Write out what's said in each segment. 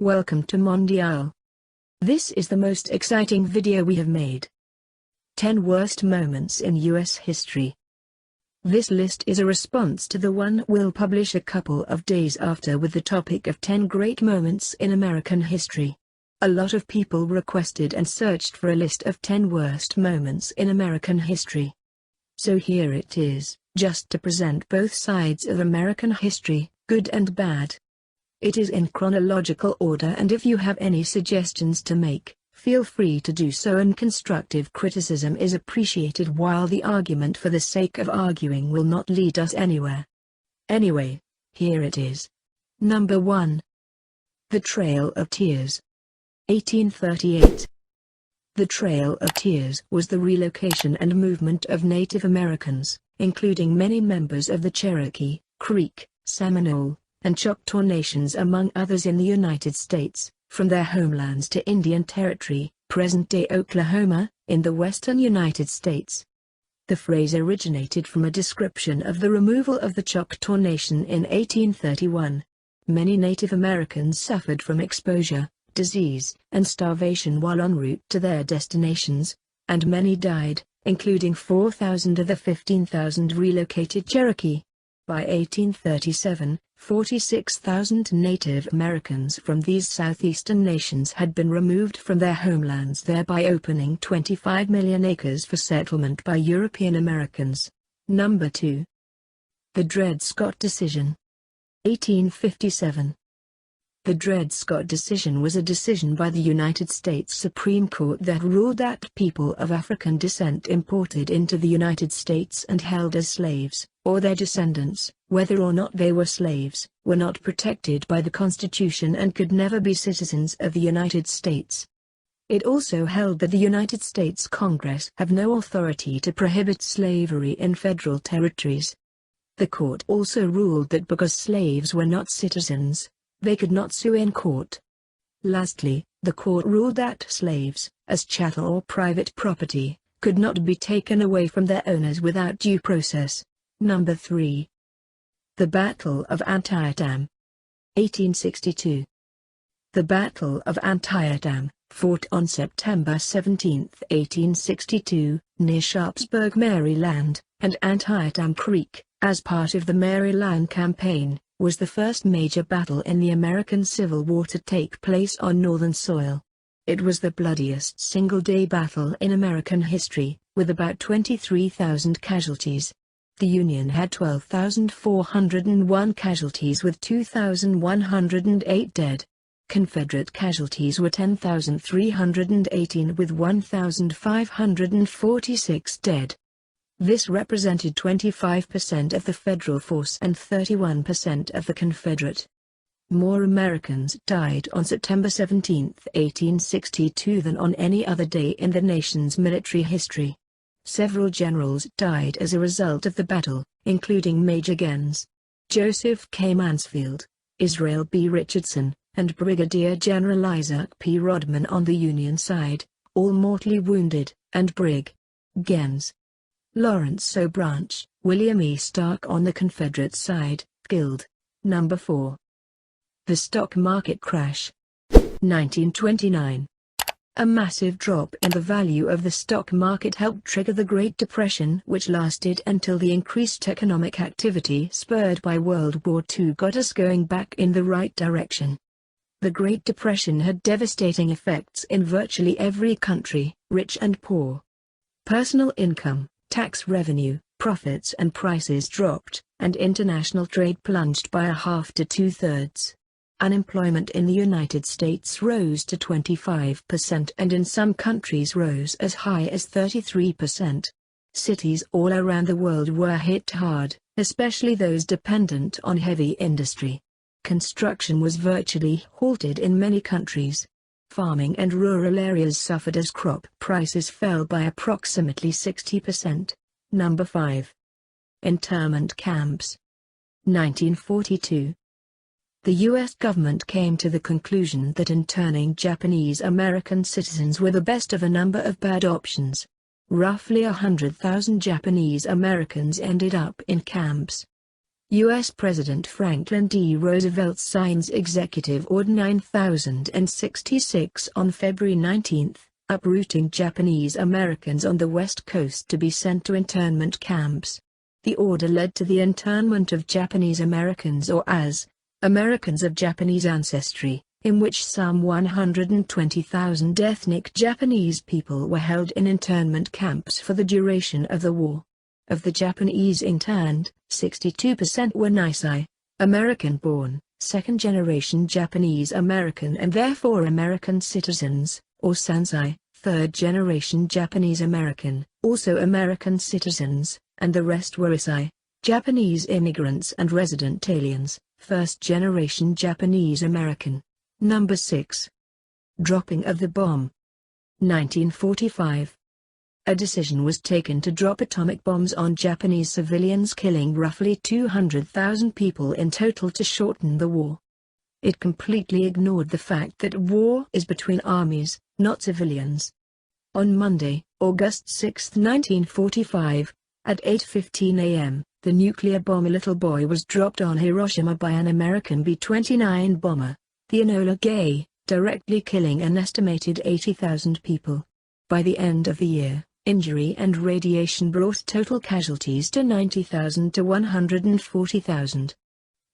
Welcome to Mondial. This is the most exciting video we have made. 10 worst moments in US history. This list is a response to the one we'll publish a couple of days after with the topic of 10 great moments in American history. A lot of people requested and searched for a list of 10 worst moments in American history. So here it is, just to present both sides of American history, good and bad. It is in chronological order, and if you have any suggestions to make, feel free to do so, and constructive criticism is appreciated, while the argument for the sake of arguing will not lead us anywhere. Anyway, here it is. Number 1. The Trail of Tears. 1838. The Trail of Tears was the relocation and movement of Native Americans, including many members of the Cherokee, Creek, Seminole, and Choctaw nations among others in the United States, from their homelands to Indian Territory, present-day Oklahoma, in the western United States. The phrase originated from a description of the removal of the Choctaw Nation in 1831. Many Native Americans suffered from exposure, disease, and starvation while en route to their destinations, and many died, including 4,000 of the 15,000 relocated Cherokee. By 1837, 46,000 Native Americans from these southeastern nations had been removed from their homelands, thereby opening 25 million acres for settlement by European Americans. Number 2. The Dred Scott Decision. 1857. The Dred Scott Decision was a decision by the United States Supreme Court that ruled that people of African descent imported into the United States and held as slaves, or their descendants, whether or not they were slaves, were not protected by the Constitution and could never be citizens of the United States. It also held that the United States Congress have no authority to prohibit slavery in federal territories. The court also ruled that because slaves were not citizens, they could not sue in court. Lastly, the court ruled that slaves, as chattel or private property, could not be taken away from their owners without due process. Number 3. The Battle of Antietam. 1862. The Battle of Antietam, fought on September 17, 1862, near Sharpsburg, Maryland, and Antietam Creek, as part of the Maryland Campaign, was the first major battle in the American Civil War to take place on northern soil. It was the bloodiest single-day battle in American history, with about 23,000 casualties. The Union had 12,401 casualties with 2,108 dead. Confederate casualties were 10,318 with 1,546 dead. This represented 25% of the Federal force and 31% of the Confederate. More Americans died on September 17, 1862 than on any other day in the nation's military history. Several generals died as a result of the battle, including Major Gens. Joseph K. Mansfield, Israel B. Richardson, and Brigadier General Isaac P. Rodman on the Union side, all mortally wounded, and Brig. Gens. Lawrence O. Branch, William E. Stark on the Confederate side, killed. Number 4. The Stock Market Crash. 1929. A massive drop in the value of the stock market helped trigger the Great Depression, which lasted until the increased economic activity spurred by World War II got us going back in the right direction. The Great Depression had devastating effects in virtually every country, rich and poor. Personal income, tax revenue, profits and prices dropped, and international trade plunged by a half to two-thirds. Unemployment in the United States rose to 25% and in some countries rose as high as 33%. Cities all around the world were hit hard, especially those dependent on heavy industry. Construction was virtually halted in many countries. Farming and rural areas suffered as crop prices fell by approximately 60%. Number 5. Internment Camps. 1942. The U.S. government came to the conclusion that interning Japanese American citizens were the best of a number of bad options. Roughly 100,000 Japanese Americans ended up in camps. U.S. President Franklin D. Roosevelt signs Executive Order 9066 on February 19, uprooting Japanese Americans on the West Coast to be sent to internment camps. The order led to the internment of Japanese Americans, or as Americans of Japanese ancestry, in which some 120,000 ethnic Japanese people were held in internment camps for the duration of the war. Of the Japanese interned, 62% were Nisei, American-born, second-generation Japanese American and therefore American citizens, or Sansei, third-generation Japanese American, also American citizens, and the rest were Issei, Japanese immigrants and resident aliens, first-generation Japanese American. Number 6. Dropping of the bomb. 1945. A decision was taken to drop atomic bombs on Japanese civilians, killing roughly 200,000 people in total to shorten the war. It completely ignored the fact that war is between armies, not civilians. On Monday, August 6, 1945, at 8:15 a.m., the nuclear bomb Little Boy was dropped on Hiroshima by an American B-29 bomber, the Enola Gay, directly killing an estimated 80,000 people. By the end of the year, injury and radiation brought total casualties to 90,000 to 140,000.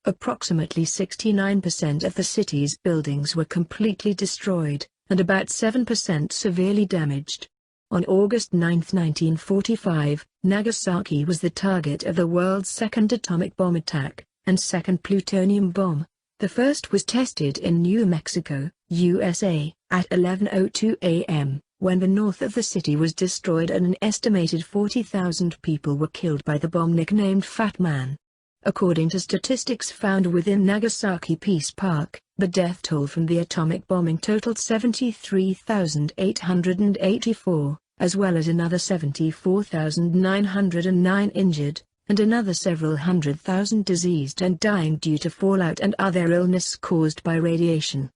Approximately 69% of the city's buildings were completely destroyed, and about 7% severely damaged. On August 9, 1945, Nagasaki was the target of the world's second atomic bomb attack, and second plutonium bomb. The first was tested in New Mexico, USA, at 11:02 a.m., when the north of the city was destroyed and an estimated 40,000 people were killed by the bomb nicknamed Fat Man. According to statistics found within Nagasaki Peace Park, the death toll from the atomic bombing totaled 73,884, as well as another 74,909 injured, and another several hundred thousand diseased and dying due to fallout and other illness caused by radiation.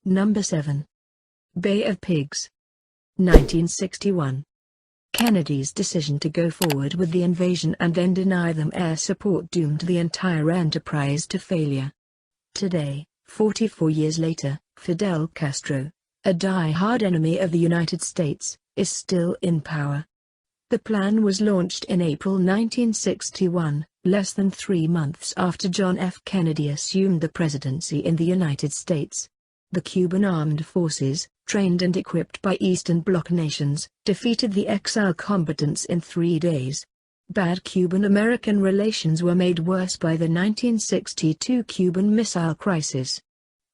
Number 7. Bay of Pigs. 1961. Kennedy's decision to go forward with the invasion and then deny them air support doomed the entire enterprise to failure. Today, 44 years later, Fidel Castro, a die-hard enemy of the United States, is still in power. The plan was launched in April 1961, less than 3 months after John F. Kennedy assumed the presidency in the United States. The Cuban Armed Forces, trained and equipped by Eastern Bloc nations, defeated the exile combatants in 3 days. Bad Cuban-American relations were made worse by the 1962 Cuban Missile Crisis.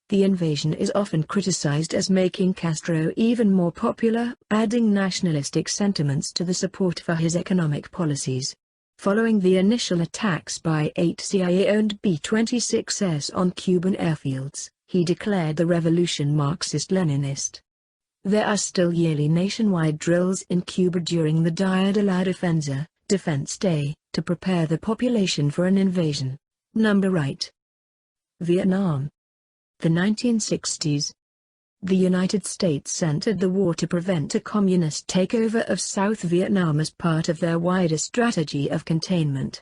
The invasion is often criticized as making Castro even more popular, adding nationalistic sentiments to the support for his economic policies. Following the initial attacks by 8 CIA-owned B-26s on Cuban airfields, he declared the revolution Marxist-Leninist. There are still yearly nationwide drills in Cuba during the Dia de la Defensa, Defense Day, to prepare the population for an invasion. Number 8. Vietnam. The 1960s. The United States entered the war to prevent a communist takeover of South Vietnam as part of their wider strategy of containment.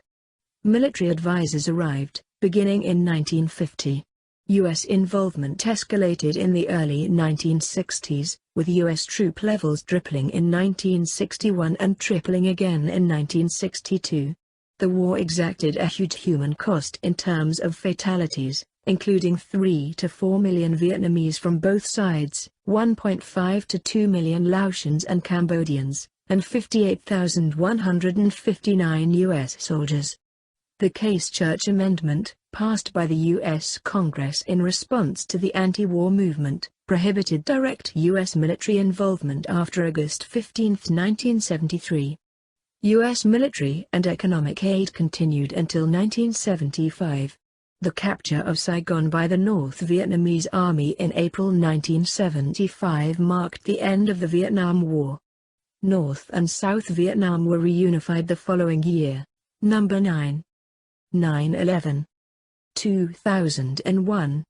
Military advisors arrived, beginning in 1950. U.S. involvement escalated in the early 1960s, with U.S. troop levels tripling in 1961 and tripling again in 1962. The war exacted a huge human cost in terms of fatalities, including 3 to 4 million Vietnamese from both sides, 1.5 to 2 million Laotians and Cambodians, and 58,159 U.S. soldiers. The Case Church Amendment, passed by the U.S. Congress in response to the anti-war movement, prohibited direct U.S. military involvement after August 15, 1973. U.S. military and economic aid continued until 1975. The capture of Saigon by the North Vietnamese Army in April 1975 marked the end of the Vietnam War. North and South Vietnam were reunified the following year. Number 9. 9/11. 2001.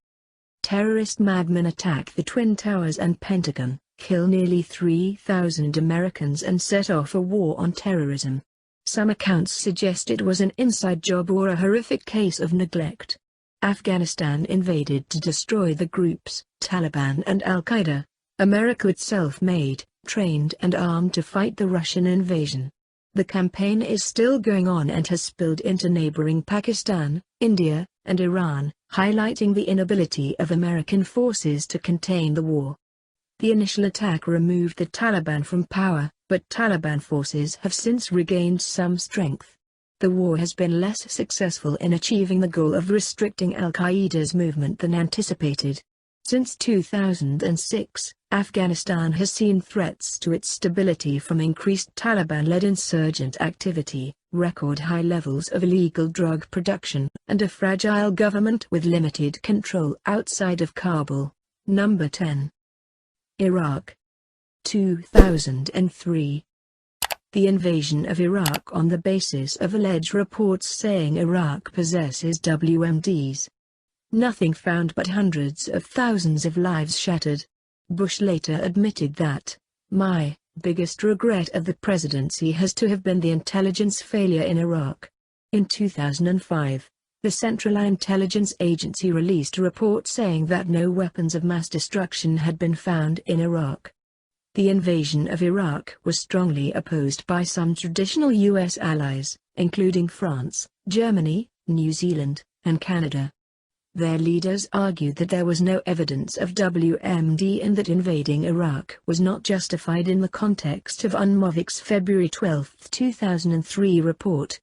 Terrorist madmen attack the Twin Towers and Pentagon, kill nearly 3,000 Americans and set off a war on terrorism. Some accounts suggest it was an inside job or a horrific case of neglect. Afghanistan invaded to destroy the groups, Taliban and Al-Qaeda. America itself made, trained and armed to fight the Russian invasion. The campaign is still going on and has spilled into neighboring Pakistan, India, and Iran, highlighting the inability of American forces to contain the war. The initial attack removed the Taliban from power, but Taliban forces have since regained some strength. The war has been less successful in achieving the goal of restricting Al-Qaeda's movement than anticipated. Since 2006, Afghanistan has seen threats to its stability from increased Taliban-led insurgent activity, record high levels of illegal drug production, and a fragile government with limited control outside of Kabul. Number 10. Iraq. 2003. The invasion of Iraq on the basis of alleged reports saying Iraq possesses WMDs. Nothing found but hundreds of thousands of lives shattered. Bush later admitted that, "My biggest regret of the presidency has to have been the intelligence failure in Iraq." In 2005, the Central Intelligence Agency released a report saying that no weapons of mass destruction had been found in Iraq. The invasion of Iraq was strongly opposed by some traditional U.S. allies, including France, Germany, New Zealand, and Canada. Their leaders argued that there was no evidence of WMD and that invading Iraq was not justified in the context of UNMOVIC's February 12, 2003 report.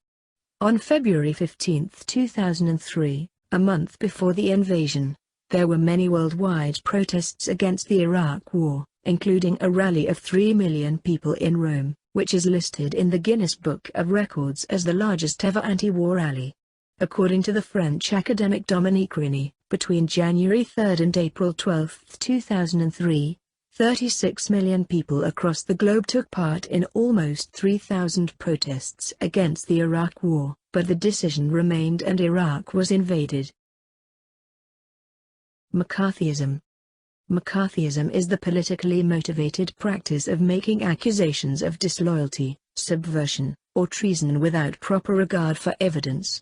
On February 15, 2003, a month before the invasion, there were many worldwide protests against the Iraq War, including a rally of 3 million people in Rome, which is listed in the Guinness Book of Records as the largest ever anti-war rally. According to the French academic Dominique Rini, between January 3 and April 12, 2003, 36 million people across the globe took part in almost 3,000 protests against the Iraq War, but the decision remained and Iraq was invaded. McCarthyism. McCarthyism is the politically motivated practice of making accusations of disloyalty, subversion, or treason without proper regard for evidence.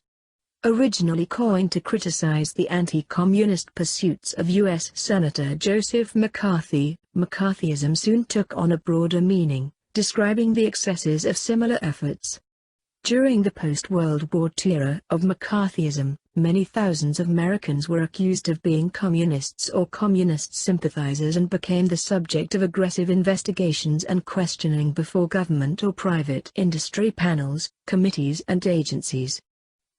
Originally coined to criticize the anti-communist pursuits of U.S. Senator Joseph McCarthy, McCarthyism soon took on a broader meaning, describing the excesses of similar efforts. During the post-World War II era of McCarthyism, many thousands of Americans were accused of being communists or communist sympathizers and became the subject of aggressive investigations and questioning before government or private industry panels, committees and agencies.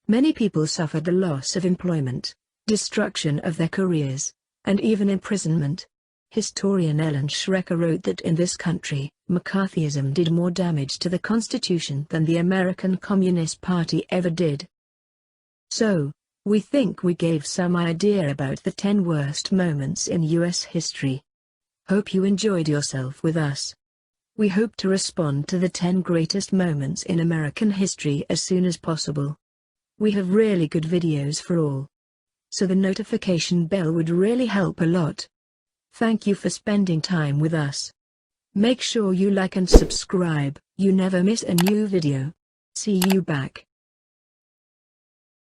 Many people suffered the loss of employment, destruction of their careers, and even imprisonment. Historian Ellen Schrecker wrote that in this country, McCarthyism did more damage to the Constitution than the American Communist Party ever did. So, we think we gave some idea about the 10 worst moments in U.S. history. Hope you enjoyed yourself with us. We hope to respond to the 10 greatest moments in American history as soon as possible. We have really good videos for all. So the notification bell would really help a lot. Thank you for spending time with us. Make sure you like and subscribe, you never miss a new video. See you back.